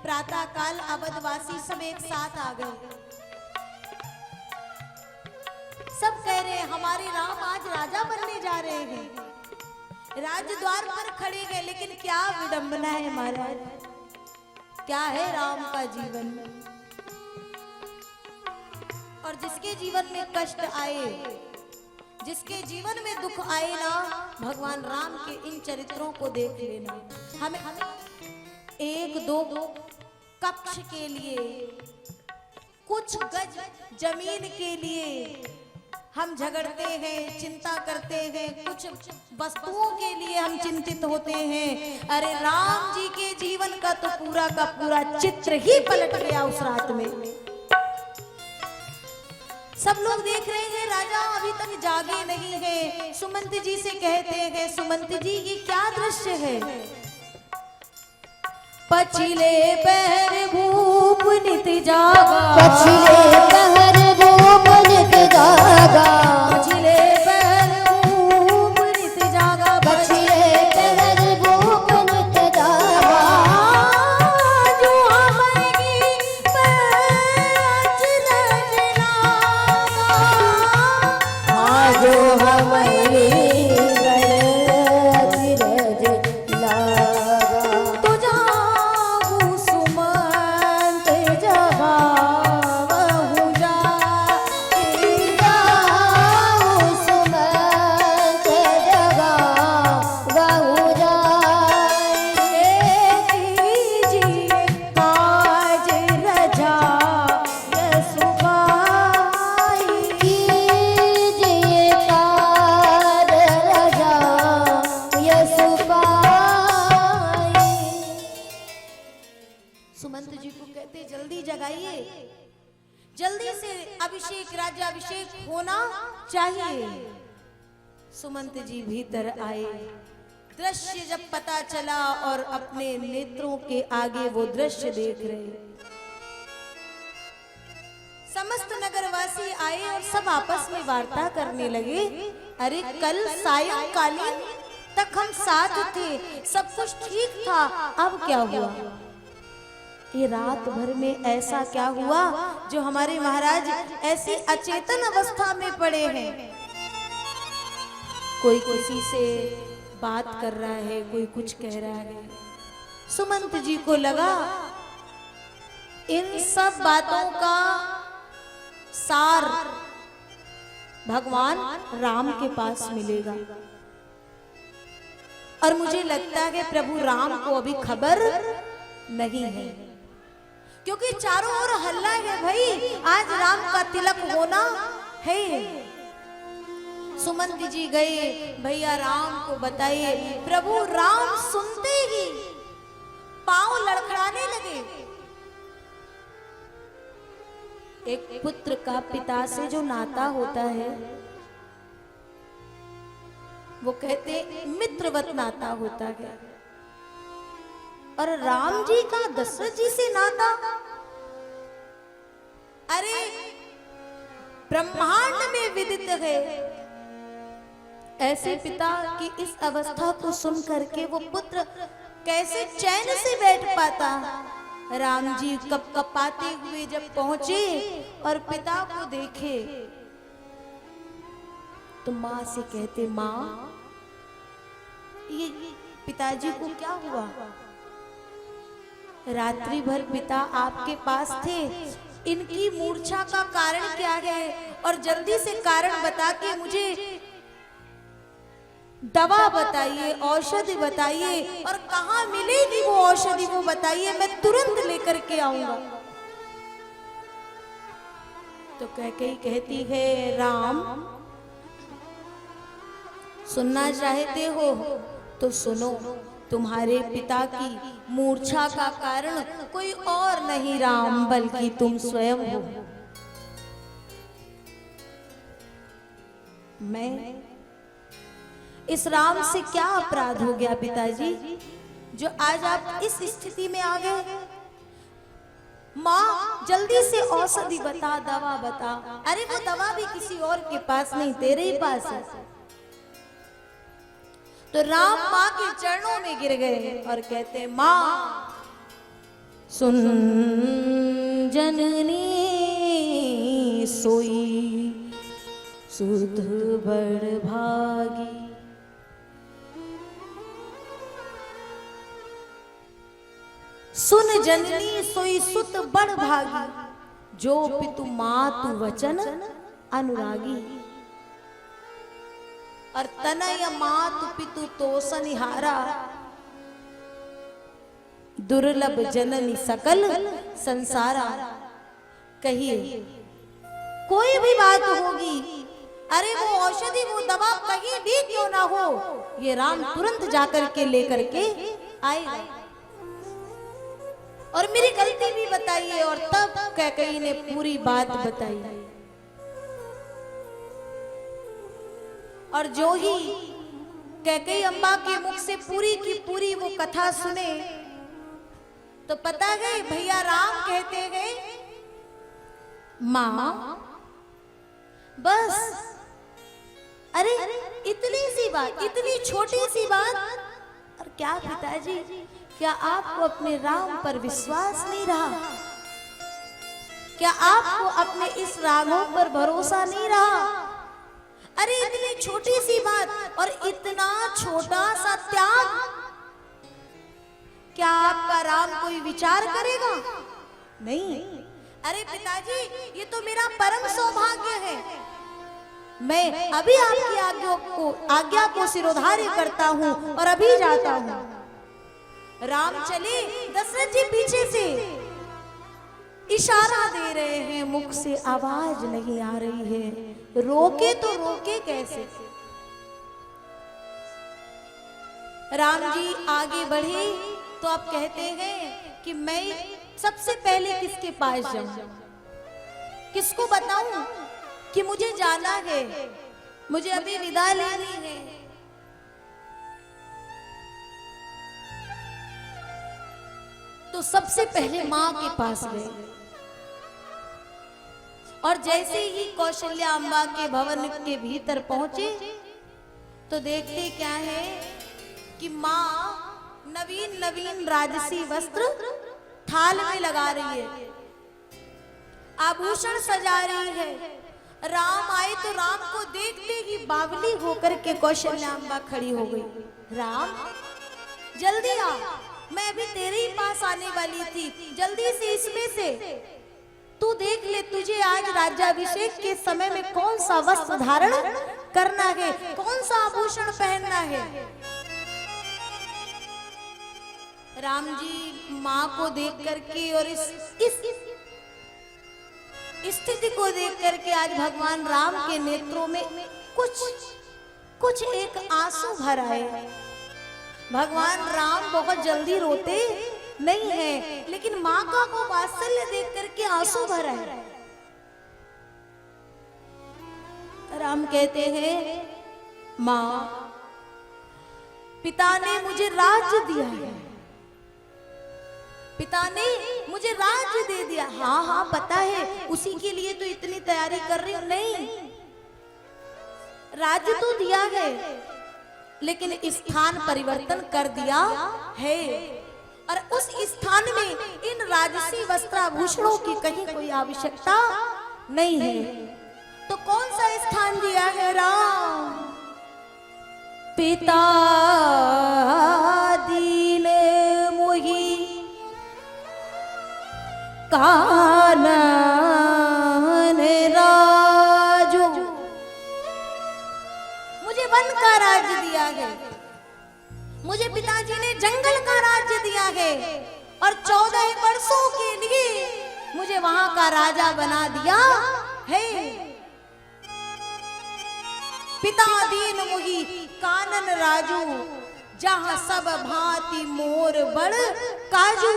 प्रातः काल अवधवासी सब एक साथ आ गए। सब कह रहे हैं हमारे राम आज राजा बनने जा रहे हैं। राजद्वार पर खड़े गए, लेकिन क्या विडंबना है महाराज, क्या है राम का जीवन। और जिसके जीवन में कष्ट आए, जिसके जीवन में दुख आए ना, भगवान राम के इन चरित्रों को देख लेना। हमें एक दो कक्ष के लिए, कुछ गज जमीन के लिए हम झगड़ते हैं, चिंता करते हैं, कुछ वस्तुओं के लिए हम चिंतित होते हैं। अरे राम जी के जीवन का तो पूरा का पूरा चित्र ही पलट गया उस रात में। सब लोग देख रहे हैं राजा अभी तक जागे नहीं है। सुमंत जी से कहते हैं, सुमंत जी ये क्या दृश्य है। पछिले पहर भूप नित जागा, पछिले पहर भूप नित जागा, पछिले पहर भूप नित जागा, पछिले पहर भूप नित जागा। जो हमारी पैच रजना, आजो हमारी गरज लागा। तो जाऊं सुमंत जगावहु जाके, जाऊं सुमंत जगावहु जाके। कीजिए काज रजा यसु भाई, कीजिए कार रजा यसु पाई। सुमंत जी को कहते जल्दी जगाइए, जल्दी से अभिषेक, राज्याभिषेक होना चाहिए। सुमंत जी भीतर आए, दृश्य जब पता चला और अपने नेत्रों के आगे वो दृश्य देख रहे। समस्त नगरवासी आए और सब आपस में वार्ता करने लगे। अरे कल सायंकालीन तक हम साथ थे, सब कुछ ठीक था, अब क्या हुआ। ये रात भर में ऐसा क्या हुआ जो हमारे महाराज ऐसी अचेतन अवस्था में पड़े हैं। कोई किसी से बात कर रहा है, कोई कुछ कह रहा है। सुमंत जी को लगा इन सब बातों का सार भगवान राम के पास मिलेगा, और मुझे लगता है प्रभु राम को अभी खबर नहीं है, क्योंकि चारों ओर हल्ला है भाई, आज राम का तिलक होना है। सुमंत जी गए, भैया राम को बताइए। प्रभु राम सुनते ही पांव लड़खड़ाने लगे। एक पुत्र का पिता से जो नाता होता है वो कहते मित्रवत नाता होता है, और राम जी का दशरथ जी से नाता, अरे ब्रह्मांड में विदित है। ऐसे पिता की इस अवस्था को सुन करके वो पुत्र कैसे चैन से बैठ पाता। राम जी कपकपाते हुए जब पहुंचे और पिता को देखे तो माँ से कहते, माँ ये पिताजी को क्या हुआ। रात्रि भर पिता आपके पास थे, इनकी मूर्छा का कारण क्या है, और जल्दी से कारण बता के मुझे दवा बताइए, औषधि बताइए, और कहाँ मिलेगी वो औषधि वो बताइए, मैं तुरंत लेकर के आऊंगा। तो कैकेयी कहती है, राम सुनना चाहते हो तो सुनो, तुम्हारे पिता की मूर्छा का कारण कोई और नहीं राम, बल्कि तुम स्वयं हो। मैं इस राम से क्या अपराध हो गया पिताजी, जो आज आप इस स्थिति में आ गए। माँ जल्दी से औषधि बता, दवा बता। अरे वो दवा भी किसी और के पास नहीं, तेरे ही पास है। तो राम माँ के चरणों में गिर गए और कहते, माँ सुन जननी सोई सुध बड़ भागी। सुन जननी सोई सुत बड़ भागी, जो पितु मातु वचन अनुरागी। और तनय मातु पितु तोसनिहारा, दुर्लभ जननी सकल संसारा। कहिए कोई भी बात होगी, अरे वो औषधि वो दवा कहीं भी क्यों ना हो, ये राम तुरंत जाकर के लेकर के आए। और मेरी गलती भी बताइए। और तब कैकेयी ने पूरी बात बताई। और जो ही कैकेयी अम्बा के मुख से पूरी की पूरी वो कथा सुने, तो पता गए भैया राम कहते गए, माँ बस, अरे इतनी सी बात, इतनी छोटी सी बात। और क्या पिताजी, क्या आपको अपने राम पर विश्वास नहीं रहा? क्या आपको अपने इस राघव पर भरोसा नहीं रहा? अरे इतनी छोटी सी बात और इतना छोटा सा त्याग, क्या आपका राम कोई विचार करेगा? नहीं। अरे पिताजी, ये तो मेरा परम सौभाग्य है। मैं अभी आपकी आज्ञा को सिरोधार्य करता हूँ और अभी जाता हूँ। राम चले, दशरथ जी पीछे से इशारा दे रहे हैं, मुख से आवाज नहीं आ रही है। रोके तो रोके कैसे? राम जी आगे बढ़े तो आप कहते हैं कि मैं सबसे पहले किसके पास जाऊं, किसको बताऊं कि मुझे जाना है, मुझे अभी विदा लेनी है। तो सबसे पहले मां के पास गए। और जैसे ही कौशल्या अम्बा के भवन के भीतर पहुंचे, तो देखते क्या है कि मां नवीन नवीन राजसी वस्त्र थाल में लगा रही है, आभूषण सजा रही है। राम आए तो राम को देखते ही बावली होकर के कौशल्या अम्बा खड़ी हो गई। राम जल्दी आ, मैं अभी तेरे ही पास आने वाली थी, जल्दी से इसमें से तू देख ले, तुझे आज राज्याभिषेक के समय में कौन सा वस्त्र धारण करना है, कौन सा आभूषण पहनना है। राम जी माँ को देख करके और इस स्थिति को देख करके आज भगवान राम के नेत्रों में कुछ एक आंसू भर आए। भगवान राम बहुत जल्दी रोते नहीं है, लेकिन माँ का वो वात्सल्य देख करके आंसू भर आए। राम कहते हैं, माँ पिता ने मुझे राज्य दिया है, पिता ने मुझे राज्य दे दिया। हाँ हाँ पता है, उसी के लिए तो इतनी तैयारी कर रही हूं। नहीं, राज्य तो दिया है, लेकिन स्थान परिवर्तन कर दिया है। और उस स्थान में इन राजसी वस्त्राभूषणों की कहीं कोई आवश्यकता नहीं है। तो कौन सा स्थान दिया है राम? पिता दीन मोही कानन राजो, मुझे वन का राज्य दिया है, मुझे पिताजी ने जंगल का राज्य दिया है, और 14 वर्षों के लिए मुझे वहां का राजा बना दिया है। पिता दीन मोही कानन राजू, जहां सब भांति मोर बड़ काजू।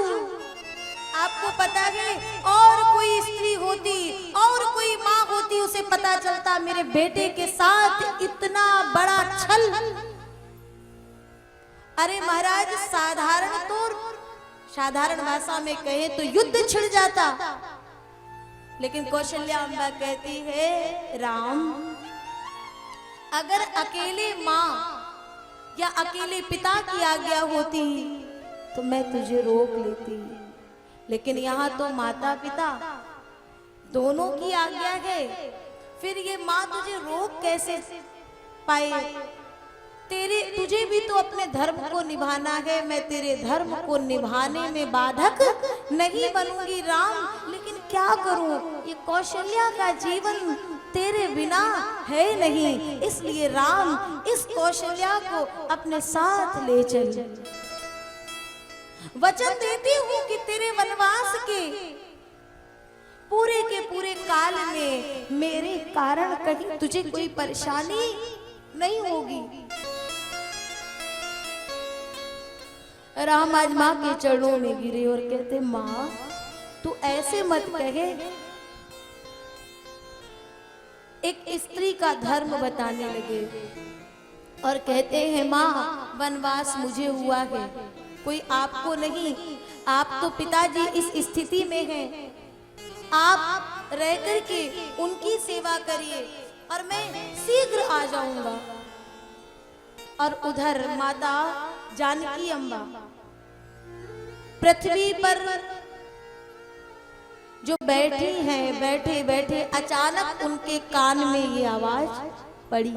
आपको पता है, और कोई स्त्री होती और कोई माँ होती, उसे पता चलता मेरे बेटे के साथ इतना बड़ा छल। अरे महाराज, साधारण भाषा में कहे तो युद्ध छिड़ जाता। लेकिन कौशल्या अम्बा कहती है, राम अगर अकेले माँ या अकेले पिता की आज्ञा होती तो मैं तुझे रोक लेती, लेकिन यहाँ तो माता पिता दोनों की आज्ञा है, फिर ये माँ तुझे रोक कैसे पाए? तुझे भी तो अपने धर्म को निभाना है। मैं तेरे धर्म को निभाने में बाधक नहीं बनूंगी राम, लेकिन क्या करूं, ये कौशल्या का जीवन तेरे बिना है नहीं, इसलिए राम इस कौशल्या को अपने साथ ले चल। वचन देती हूं कि तेरे वनवास के पूरे काल में मेरे कारण कहीं तुझे कोई परेशानी नहीं होगी। राम आज माँ के चरणों में गिरे और कहते, माँ तू ऐसे मत कहे। एक स्त्री का धर्म बताने लगे और कहते हैं, माँ वनवास मुझे हुआ है, कोई आपको नहीं। आप तो पिताजी इस स्थिति में हैं, आप रह करके उनकी सेवा करिए और मैं शीघ्र आ जाऊंगा। और उधर माता जानकी अम्बा पृथ्वी पर जो बैठी हैं, बैठे बैठे अचानक उनके कान में ये आवाज पड़ी।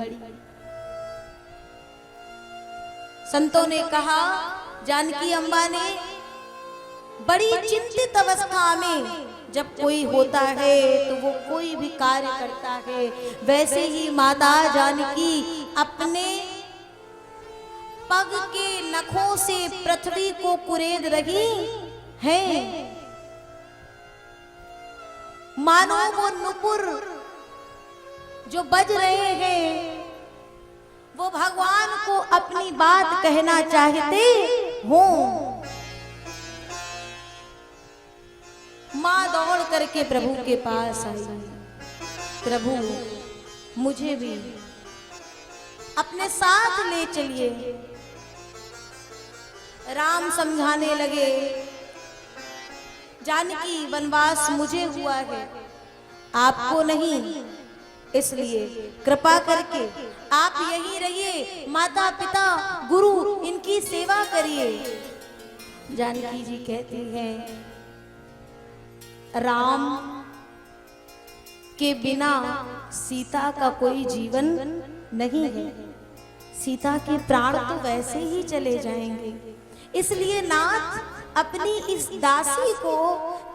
संतों ने कहा, जानकी अम्बा ने बड़ी चिंतित अवस्था में जब कोई होता है तो वो कोई भी कार्य करता है, वैसे ही माता जानकी अपने पग के नखों से पृथ्वी को कुरेद रही हैं। मानो वो नुपुर जो बज रहे हैं वो भगवान को अपनी बात कहना चाहते हो। माँ दौड़ करके प्रभु के पास आई, प्रभु मुझे भी अपने साथ ले चलिए। राम समझाने लगे, जानकी वनवास मुझे हुआ है, आपको नहीं, इसलिए कृपा करके आप यहीं रहिए, माता पिता गुरु इनकी सेवा करिए। जानकी जी कहती हैं, राम के बिना सीता का कोई जीवन नहीं है, सीता के प्राण तो वैसे ही चले जाएंगे, इसलिए नाथ अपनी इस दासी को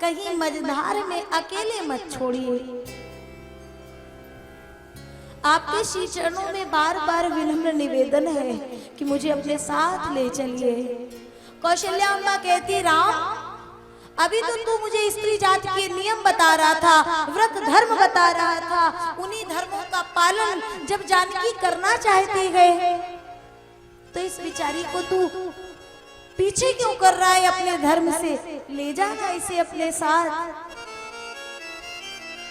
कहीं मझधार में अकेले मत छोड़िए। आपके श्री चरणों में बार बार विनम्र निवेदन है कि मुझे अपने साथ ले चलिए। कौशल्या अम्मा कहती, राम अभी तो तू मुझे स्त्री जाति के नियम बता रहा था, व्रत धर्म बता रहा था, उन्हीं धर्मों का पालन जब जानकी करना चाहती है तो इस बिचारी को तू पीछे क्यों कर रहा है अपने धर्म से? ले जाना इसे अपने साथ,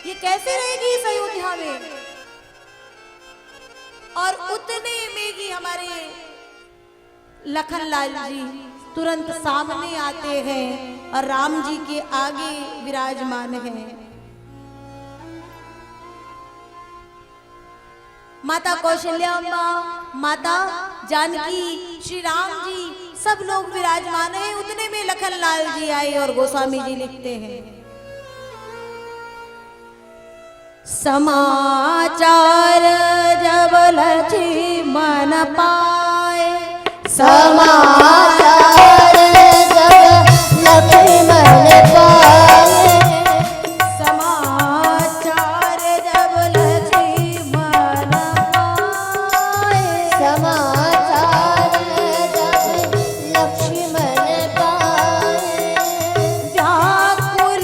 ये कैसे रहेगी इस अयोध्या में? और उतने में ही हमारे लखनलाल जी तुरंत सामने आते हैं और राम जी के आगे विराजमान हैं। माता कौशल्या अम्बा, माता जानकी, श्री राम जी सब लोग विराजमान हैं। उतने में लखनलाल जी आए और गोस्वामी जी लिखते हैं, समाचार जब लक्ष्मण पाए, समाचार जब लक्ष्मण पाए, समाचार जब लक्ष्मण पाए, समाचार जब लक्ष्मण पाए, व्याकुल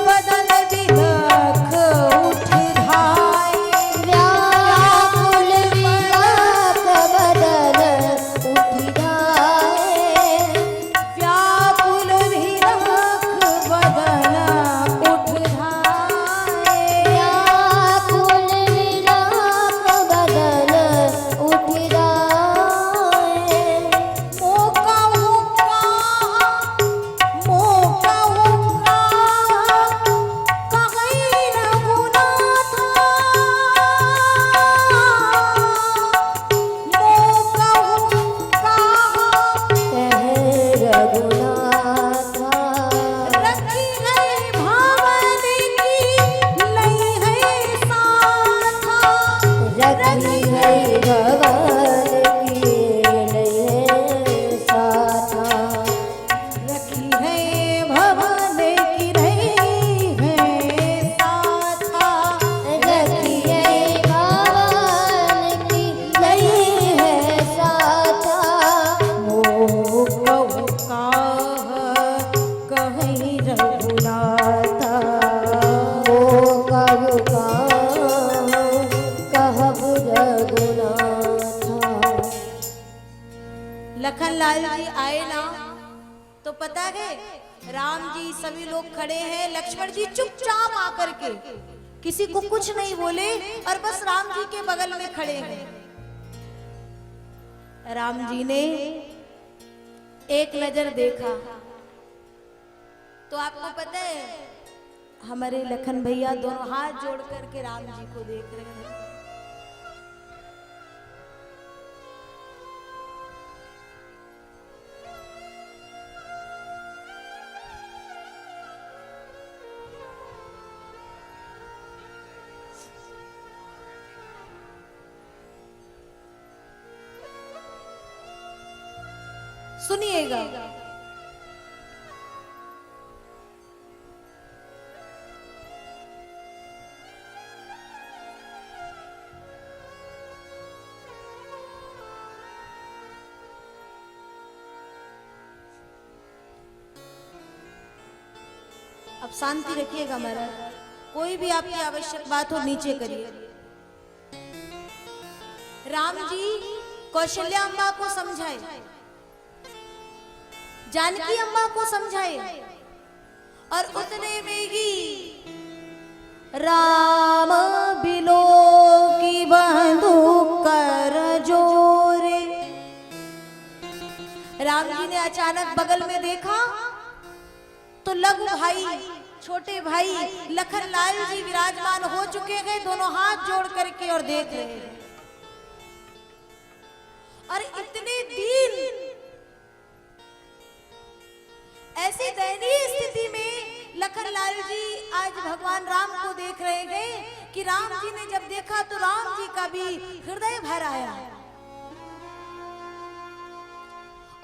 बदन विलख उठ धाए, व्याकुल विलख बदन उठ धाए, लाल जी आए ना तो पता है राम जी सभी लोग खड़े हैं, लक्ष्मण जी चुपचाप आकर के किसी को कुछ नहीं बोले और बस राम जी के बगल में खड़े हैं। राम जी ने एक नजर देखा तो आपको पता है हमारे लखन भैया दोनों हाथ जोड़ करके राम जी को देख रहे हैं। सुनिएगा, अब शांति रखिएगा महाराज, कोई भी आपकी आवश्यक बात हो नीचे करिए। राम जी कौशल्या अम्मा को समझाए, जानकी अम्मा को समझाए और उतने में ही राम बिलो की बंदूक कर जोरे। राम जी ने अचानक बगल में देखा तो लघु भाई, छोटे भाई लखन लाल जी विराजमान हो चुके हैं, दोनों हाथ जोड़ करके और देख रहे हैं। और इतने दिन ऐसी दयनीय स्थिति में लखन लाल जी आज भगवान राम को देख रहे हैं कि राम जी ने जब देखा तो राम जी का भी हृदय भर आया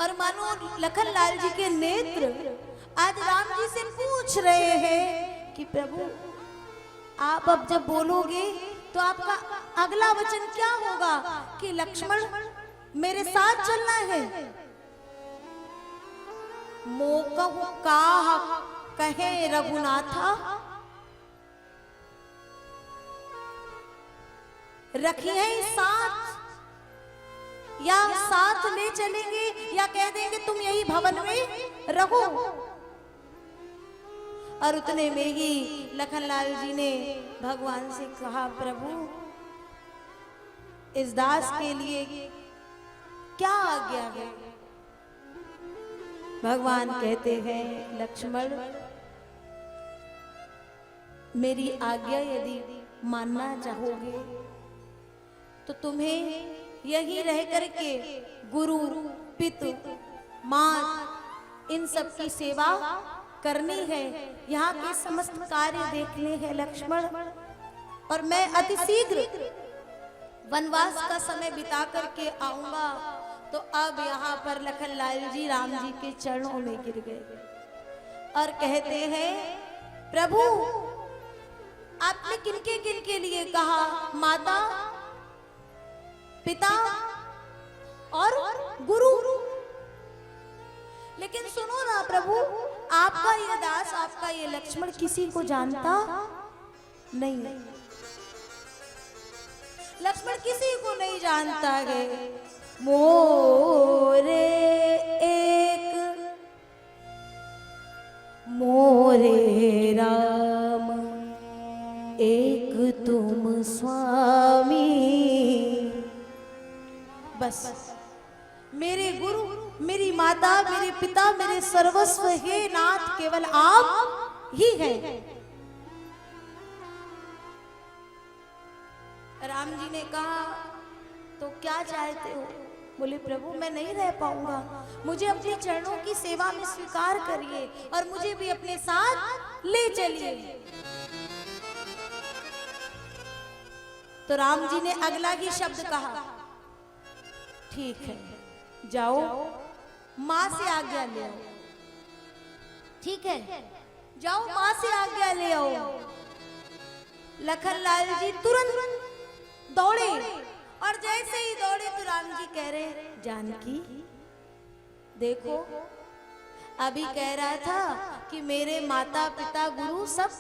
और मानो लखन लाल जी के नेत्र आज राम जी से पूछ रहे हैं कि प्रभु आप अब जब बोलोगे तो आपका अगला वचन क्या होगा कि लक्ष्मण मेरे साथ चलना है। मोकहु काह कहे रघुनाथा, रखिए साथ या साथ ले चलेंगे या कह देंगे तुम यही भवन में रहो। और उतने में ही लखनलाल जी ने भगवान से कहा प्रभु इस दास के लिए क्या आज्ञा है। भगवान कहते हैं लक्ष्मण मेरी आज्ञा यदि मानना चाहोगे तो तुम्हें यही रह करके गुरु पितृ मां इन सब की सेवा करनी है, यहाँ के समस्त कार्य देखने हैं लक्ष्मण। और मैं अति शीघ्र वनवास का समय बिता करके आऊंगा। तो अब यहाँ पर लखनलाल जी राम जी के चरणों में गिर गए और कहते हैं प्रभु आपने किनके किनके लिए कहा, माता पिता और गुरु, लेकिन सुनो ना प्रभु आपका ये दास आपका ये लक्ष्मण किसी को जानता नहीं, लक्ष्मण किसी को नहीं जानता है। मोरे एक मोरे राम एक तुम स्वामी, बस मेरे गुरु मेरी माता मेरे पिता मेरे सर्वस्व हे नाथ केवल आप ही हैं। राम जी ने कहा तो क्या चाहते हो। बोले प्रभु मैं नहीं रह पाऊंगा, मुझे अपने चरणों की सेवा में स्वीकार करिए और मुझे भी अपने साथ ले चलिए। तो राम जी ने अगला ही शब्द कहा ठीक है जाओ मां से आज्ञा ले आओ। ठीक है जाओ मां से आज्ञा ले आओ। लखनलाल जी तुरंत दौड़े और जैसे ही दौड़े तो राम जी कह रहे जानकी देखो अभी कह रहा था कि मेरे माता पिता गुरु सब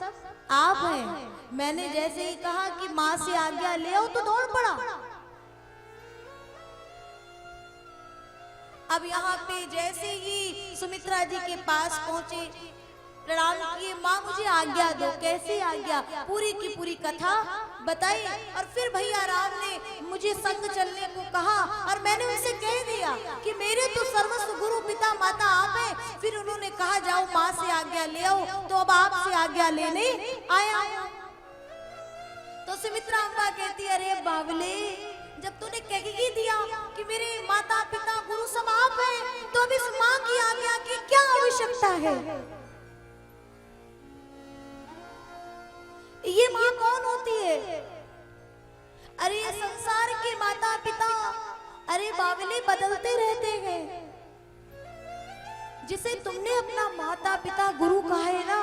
आप हैं, मैंने जैसे ही कहा कि मां से आज्ञा ले आओ तो दौड़ पड़ा। अब यहाँ पे जैसे ही सुमित्रा जी के पास पहुंचे, प्रणाम किए, माँ मुझे आज्ञा दो। कैसे आज्ञा? पूरी की पूरी कथा बताई। और फिर भैया राम ने मुझे संग चलने को कहा और मैंने उनसे कह दिया कि मेरे तो सर्वस्व गुरु पिता माता आप हैं। फिर उन्होंने कहा जाओ माँ से आज्ञा ले आओ, तो अब आपसे आज्ञा लेने आया। तो सुमित्रा अम्बा कहती, अरे बावले, जब तूने कह ही दिया कि मेरे माता पिता गुरु सब आप हैं, तो अब इस माँ की आज्ञा की क्या आवश्यकता है? ये माँ कौन होती है? अरे ये संसार के माता पिता, अरे बावले, बदलते रहते हैं। जिसे तुमने अपना माता पिता गुरु कहा है ना,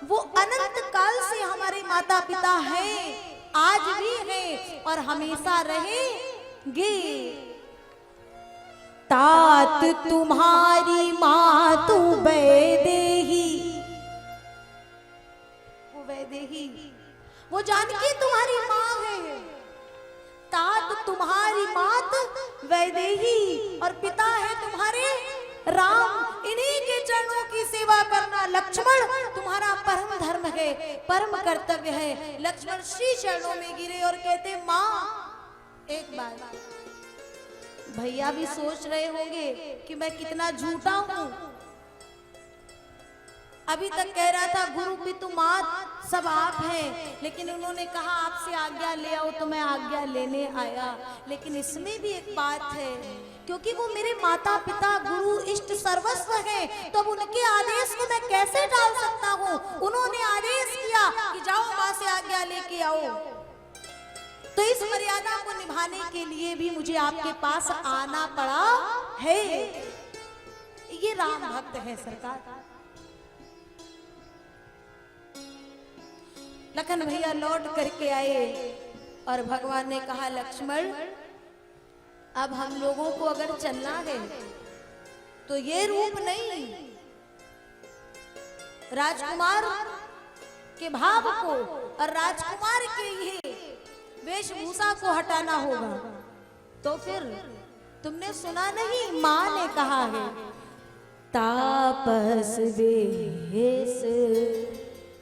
वो अनंत काल से हमारे माता पिता हैं, आज भी हैं और हमेशा रहेंगे। तात तुम्हारी माँ तू वैदेही, वो वैदेही, वो जानकी तुम्हारी माँ है। तात तुम्हारी मात वैदेही और पिता है तुम्हारे राम। इन्हीं के चरणों की सेवा करना लक्ष्मण तुम्हारा परम धर्म है, परम कर्तव्य है। लक्ष्मण श्री चरणों में गिरे और कहते, माँ एक बात, भैया भी सोच रहे होंगे कि मैं कितना झूठा हूं। अभी तक कह रहा था गुरु पितु मात सब आप हैं, लेकिन उन्होंने कहा आपसे आज्ञा ले आओ, तो मैं आज्ञा लेने आया। लेकिन इसमें भी एक बात है, क्योंकि वो मेरे माता पिता गुरु इष्ट सर्वस्व हैं, तो अब उनके आदेश को मैं कैसे टाल सकता हूँ? उन्होंने आदेश किया कि जाओ माँ से आज्ञा लेके आओ, तो इस मर्यादा को निभाने के लिए भी मुझे आपके पास आना पड़ा है। ये राम भक्त है सरकार। लखन भैया लौट करके आए और भगवान ने कहा, लक्ष्मण अब हम लोगों को अगर चलना है तो ये रूप नहीं, राजकुमार के भाव को और राजकुमार के ये वेशभूषा को हटाना होगा। तो फिर तुमने सुना नहीं, माँ ने कहा है, तापस वेश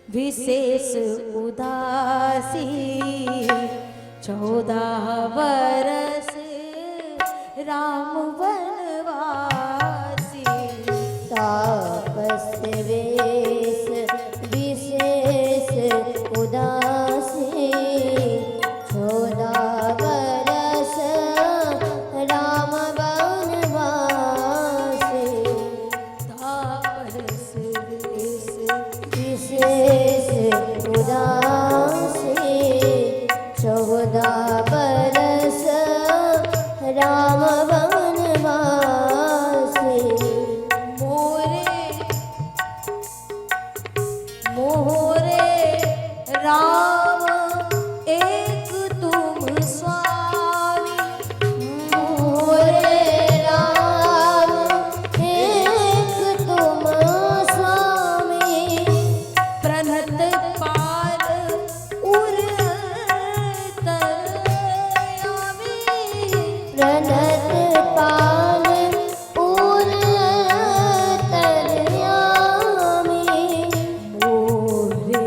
विशेष उदासी 14 वर्ष राम वनवासी। तापस वेश विशेष उदासी 14 वर्ष राम वनवासी। तापस वेश विशेष उदासी 14 वर्ष राम वनवासी। मोरे राम एक तुम स्वामी, मोरे राम एक तुम स्वामी। प्रणत पाल उर तरयामी, प्रणत पाल उर तरयामी। मोरे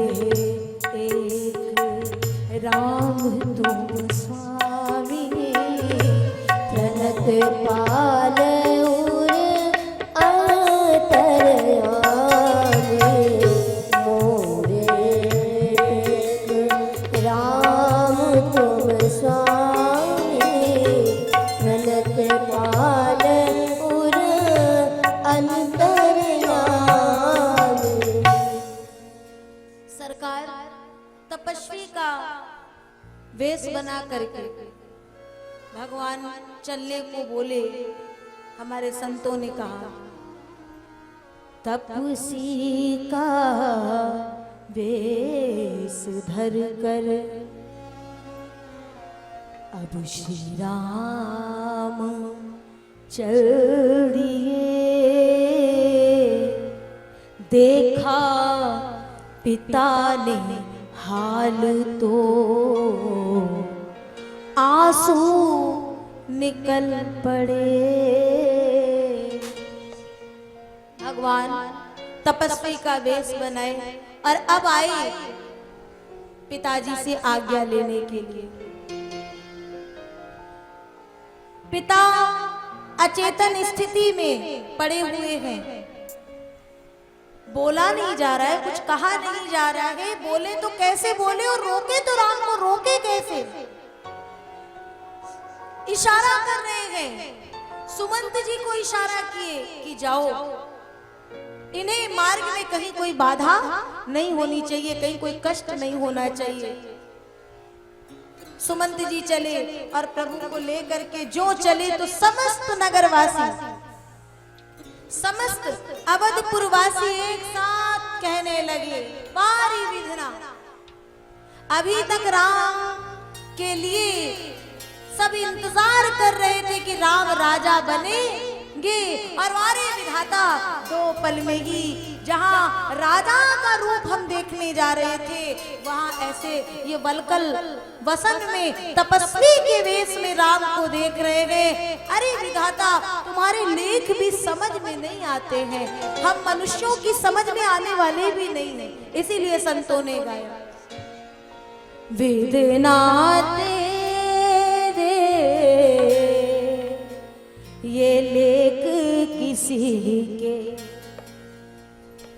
एक राम तुम स्वामी, प्रणत पाल उर अंतर्यामी। मोरे एक राम तुम स्वामी, प्रणत पाल उर अंतर्यामी। सरकार तपस्वी का वेश बना करके भगवान चलने को बोले। हमारे संतों ने कहा, तपसी का वेश धर कर अब श्री राम चल दिए। देखा पिता ने हाल तो आंसू निकल पड़े। भगवान तपस्वी का वेश बनाए और अब आए पिताजी से आज्ञा लेने के लिए। पिता अचेतन स्थिति में पड़े हुए हैं, बोला नहीं जा रहा है, कुछ कहा नहीं जा रहा है। बोले तो कैसे बोले और रोके तो राम को रोके कैसे? इशारा कर रहे हैं, सुमंत जी को इशारा किए कि जाओ, इन्हें मार्ग में कहीं कोई बाधा नहीं होनी चाहिए, कहीं कोई कष्ट नहीं होना चाहिए। सुमंत जी चले और प्रभु को लेकर के जो चले तो समस्त नगरवासी, समस्त अवधपुरवासी एक साथ कहने लगे, बारी विधना। अभी तक राम के लिए सब इंतजार कर रहे थे कि राम राजा बनेंगे, और वारे विधाता दो पल में ही जहां राजा का रूप हम देखने जा रहे थे, वहां ऐसे ये वलकल वसन में तपस्वी के वेश में राम को देख रहे हैं। अरे विधाता, तुम्हारे लेख भी समझ में नहीं आते हैं, हम मनुष्यों की समझ में आने वाले भी नहीं हैं। इसीलिए संतों ने गाया, वेदना तेरे ये लेख किसी के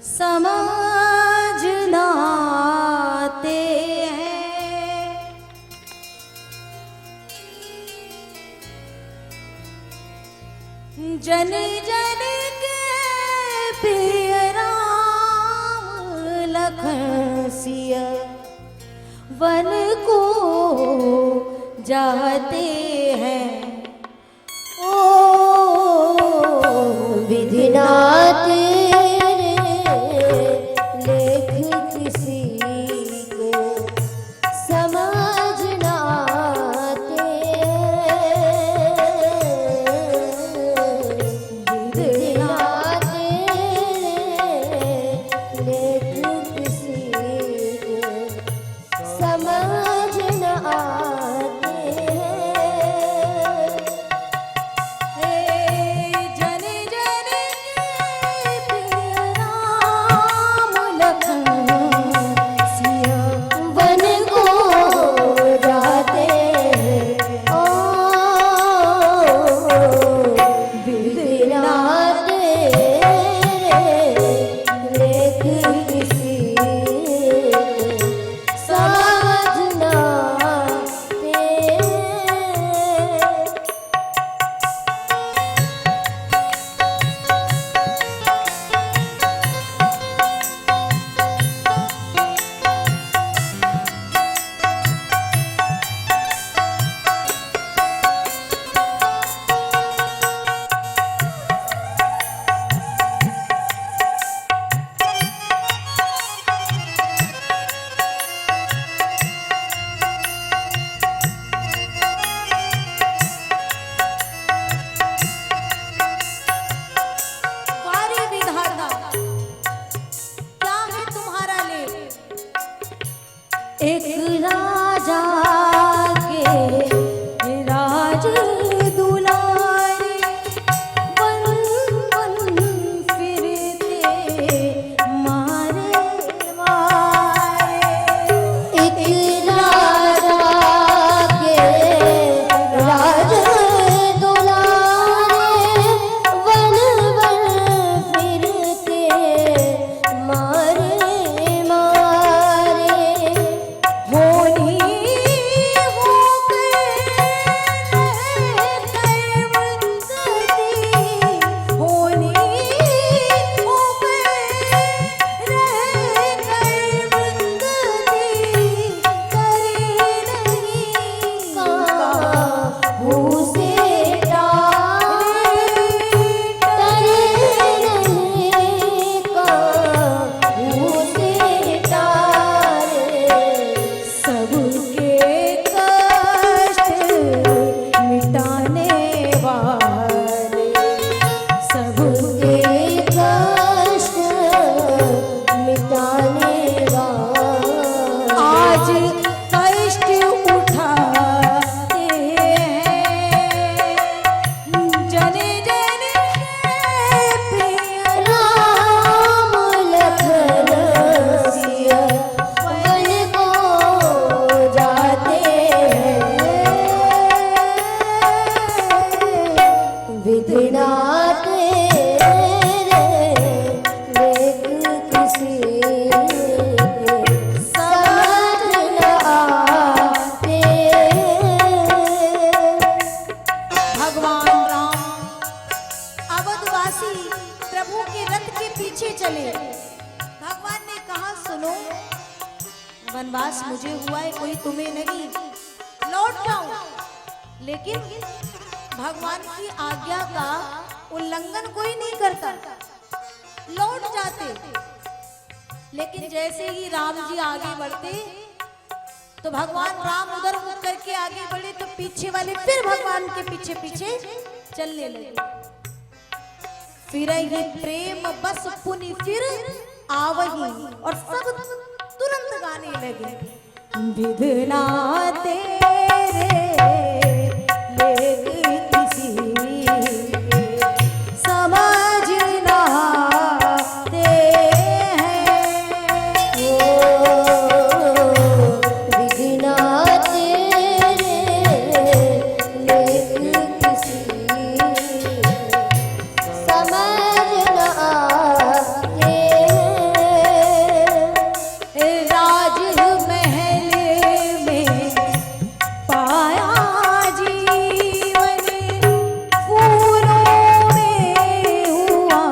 समझ ना आते हैं, जन जन के प्रिय राम लखन सिया वन को जाते हैं। विधिना तेरे लेख किसी के समझ ना आते, विधिना तेरे लेख किसी के समझ ना आते हैं। जन जन के प्रिय राम लखन सिया वन को जाते ओ विधिना तेरे लेख किसी समझ ना आते। वारी विधाता, क्या है तुम्हारा लेख? एक राजा के राज दुलारे, वन वन फिरते मारे मारे। एक राजा के राज दुलारे, वन वन फिरते मारे मारे। हो सुनो, वनवास मुझे हुआ है, कोई तुम्हें नहीं, लौट जाओ। लेकिन भगवान की आज्ञा का उल्लंघन कोई नहीं करता, लौट जाते। लेकिन जैसे ही राम जी आगे बढ़ते तो भगवान राम उधर मुख करके आगे बढ़े तो पीछे वाले फिर भगवान के पीछे पीछे चलने लगे। फिर ये प्रेम बस पुनि फिर आवही, और सब तुरंत गाने लगे, विधना तेरे लेख किसी समझ ना आते हैं। विघ्ना तेरे लेख किसी समझ न आते हैं। राजमहल में पाया जीवन, फूलों में हुआ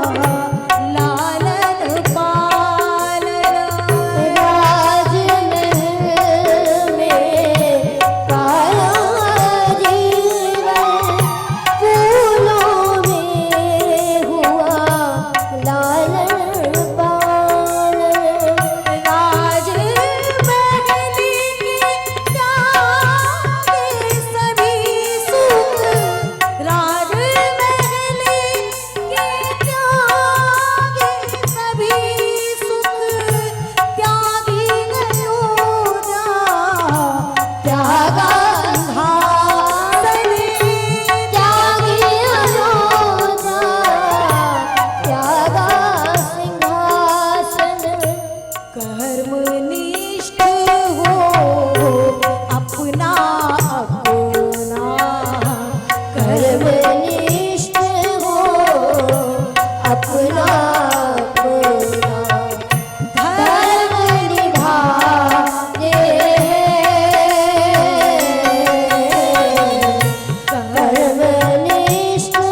लालन पालन। राजमहल में पाया जीवन, फूलों में हुआ लालन पालन। राजमहल के त्यागे सभी सुख, राजमहल के त्यागे सभी सुख, त्यागी अयोध्या त्यागा सिंहासन। त्यागी अयोध्या त्यागा सिंहासन। कर्मनिष्ठ हो अपना अपना, कर्मनिष्ठ हो अपना अपना, धर्म निभाते हैं। कर्मनिष्ठ हो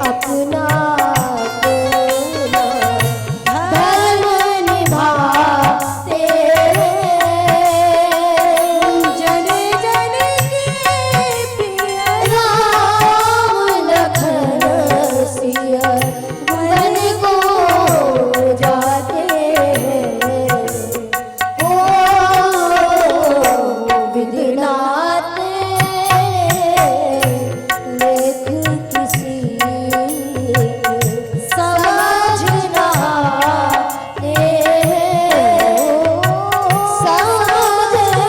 अपना अपना, धर्म निभाते हैं। जन जन के प्रिय राम लखन सिया वन को जाते हैं। ओ विधना तेरे लेख किसी समझ न आते हैं। समझ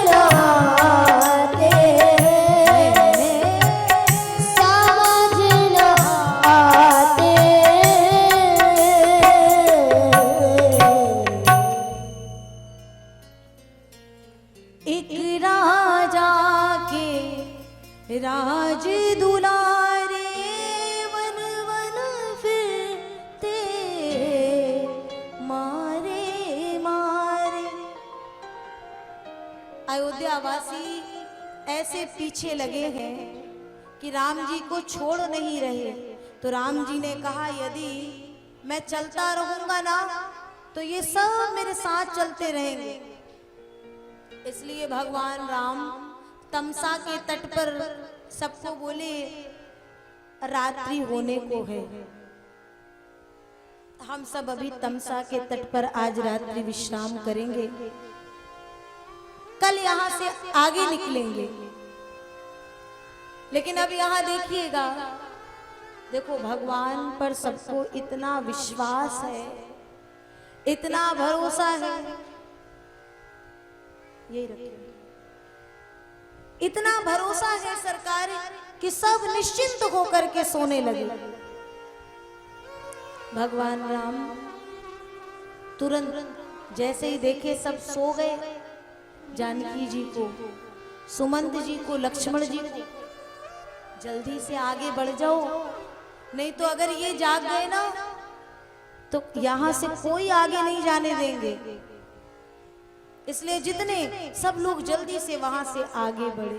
न आते हैं। समझ न आते एक राजा के राज दुलारे, वन वन फिरते मारे मारे। अयोध्यावासी ऐसे पीछे लगे हैं कि राम जी को छोड़ नहीं रहे। तो राम जी ने कहा, यदि मैं चलता रहूंगा ना तो ये सब मेरे साथ चलते रहेंगे। इसलिए भगवान राम तमसा के तट पर सबको बोले, रात्रि होने को है। हम सब अभी तमसा के तट पर आज रात्रि विश्राम करेंगे, कल यहाँ से आगे निकलेंगे। लेकिन अब यहाँ देखिएगा, देखो भगवान पर सबको इतना विश्वास है, इतना भरोसा है, यही रखिए, इतना भरोसा है सरकार कि सब निश्चिंत होकर के सोने लगे। भगवान राम तुरंत जैसे ही देखे सब सो गए, जानकी जी को, सुमंत जी को, लक्ष्मण जी को, जल्दी से आगे बढ़ जाओ, नहीं तो अगर ये जाग गए ना तो यहां से कोई आगे नहीं जाने देंगे। इसलिए जितने सब लोग जल्दी से वहां से आगे बढ़े।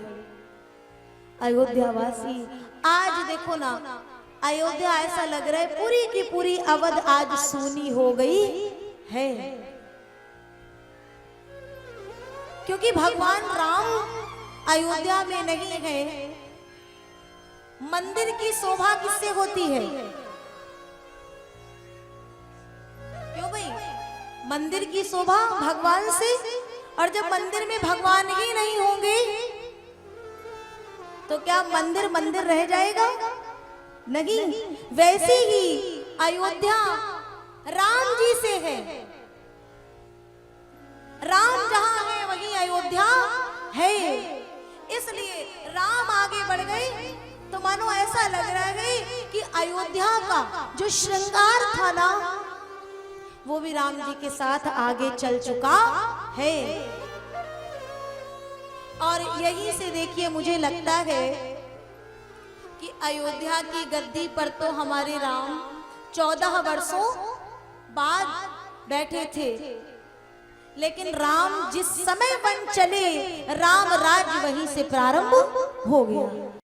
अयोध्यावासी आज देखो ना, अयोध्या ऐसा लग रहा है पूरी की पूरी अवध आज सूनी हो गई है, क्योंकि भगवान राम अयोध्या में नहीं है। मंदिर की शोभा किससे होती है? क्यों भाई? मंदिर की शोभा भगवान से, और जब मंदिर में भगवान ही नहीं होंगे तो क्या मंदिर मंदिर रह जाएगा? नहीं। वैसे ही अयोध्या राम जी से है। राम जहां है वहीं अयोध्या है। इसलिए राम आगे बढ़ गए तो मानो ऐसा लग रहा है कि अयोध्या का जो श्रृंगार था ना, वो भी राम जी के साथ आगे चल चुका है। और यहीं से देखिए, मुझे लगता है कि अयोध्या की गद्दी पर तो हमारे राम 14 वर्षों बाद बैठे थे, लेकिन राम जिस समय वन चले, राम राज्य वहीं से प्रारंभ हो गया।